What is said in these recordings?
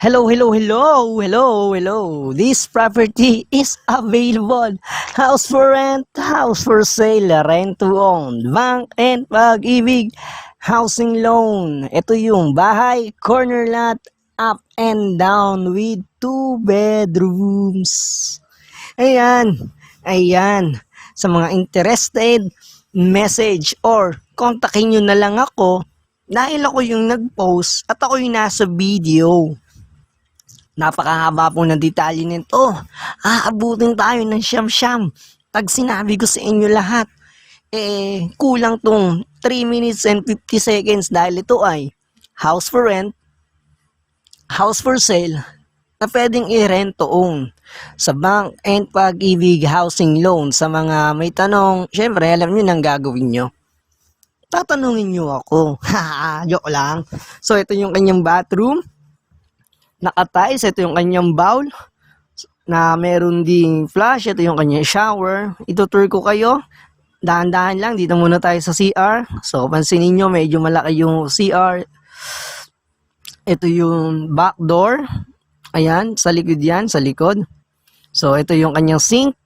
Hello, hello, hello, hello, hello. This property is available. House for rent, house for sale, rent to own, bank and pag-ibig, housing loan. Ito yung bahay, corner lot, up and down with 2 bedrooms. Ayan, ayan. Sa mga interested, message or kontakin nyo na lang ako dahil ako yung nag-post at ako yung nasa video. Napakahaba po ng detalye nito. Aabutin tayo ng siyam-siyam. Pag sinabi ko sa inyo lahat, kulang tong 3 minutes and 50 seconds dahil ito ay house for rent, house for sale, na pwedeng i-rent to own sa bank and pag-ibig housing loan. Sa mga may tanong, syempre alam nyo nang gagawin nyo. Tatanungin nyo ako. Joke lang. So ito yung kanyang bathroom. Naka-tiles, ito yung kanyang bowl na meron ding flush, ito yung kanyang shower. Itutur ko kayo, dahan-dahan lang, dito muna tayo sa CR. So pansinin nyo, medyo malaki yung CR. Ito yung back door, ayan, sa likod yan, sa likod. So ito yung kanyang sink,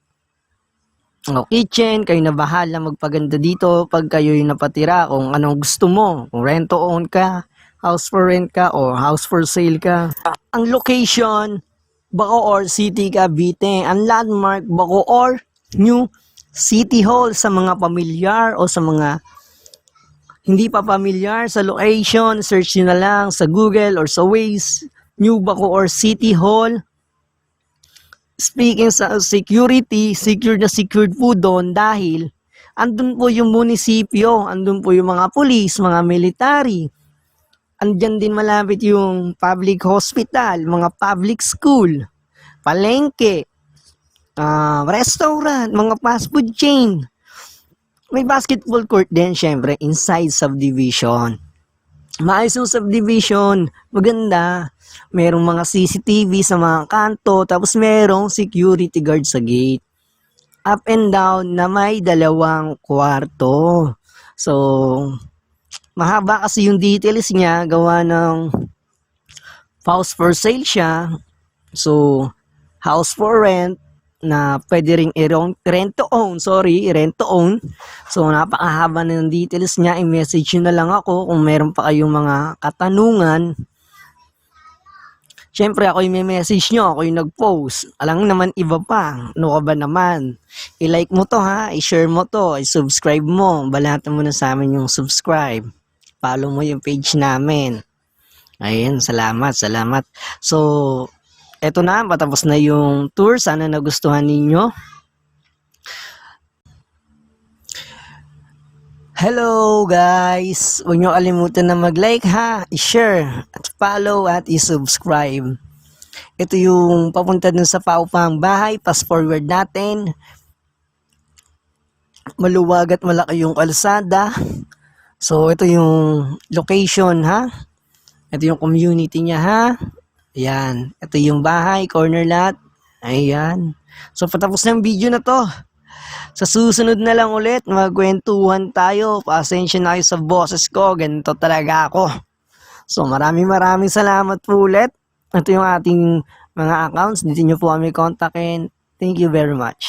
kitchen, kayo na bahala magpaganda dito pag kayo yung napatira, kung anong gusto mo, kung rent to own ka, house for rent ka, or house for sale ka. Ang location, Bacoor City, Cavite. Ang landmark, Bacoor New City Hall. Sa mga pamilyar o sa mga hindi pa pamilyar sa location, search nyo na lang sa Google or sa Waze, New Bacoor City Hall. Speaking sa security, secured na secured po doon dahil andun po yung munisipyo, andun po yung mga police, mga military. Andyan din malapit yung public hospital, mga public school, palengke, restaurant, mga fast food chain. May basketball court din syempre inside subdivision. Maayos yung subdivision, maganda. Merong mga CCTV sa mga kanto, tapos merong security guard sa gate. Up and down na may 2 kwarto. So, mahaba kasi yung details niya, gawa ng house for sale siya. So, house for rent na pwede ring rent to own, rent to own. So, napakahaba na ng details niya. I-message nyo na lang ako kung meron pa kayong mga katanungan. Siyempre, ako yung message nyo, ako yung nag-post. Alam naman iba pa. Ano ka ba naman? I-like mo to ha, i-share mo to, i-subscribe mo. Balatan mo na sa amin yung subscribe. Follow mo yung page namin. Ayun, salamat. So, eto na, patapos na yung tour. Sana nagustuhan ninyo. Hello guys! Huwag nyo kalimutan na mag-like ha, i-share, at follow at i-subscribe. Ito yung papunta dun sa paupang bahay, fast forward natin. Maluwag at malaki yung kalsada. So, ito yung location, ha? Ito yung community niya, ha? Ayan. Ito yung bahay, corner lot. Ayan. So, patapos ng video na to. Sa susunod na lang ulit, magkwentuhan tayo. Pasensya na kayo sa boses ko. Ganito talaga ako. So, maraming salamat po ulit. Ito yung ating mga accounts. Dito nyo po kami kontakin. Thank you very much.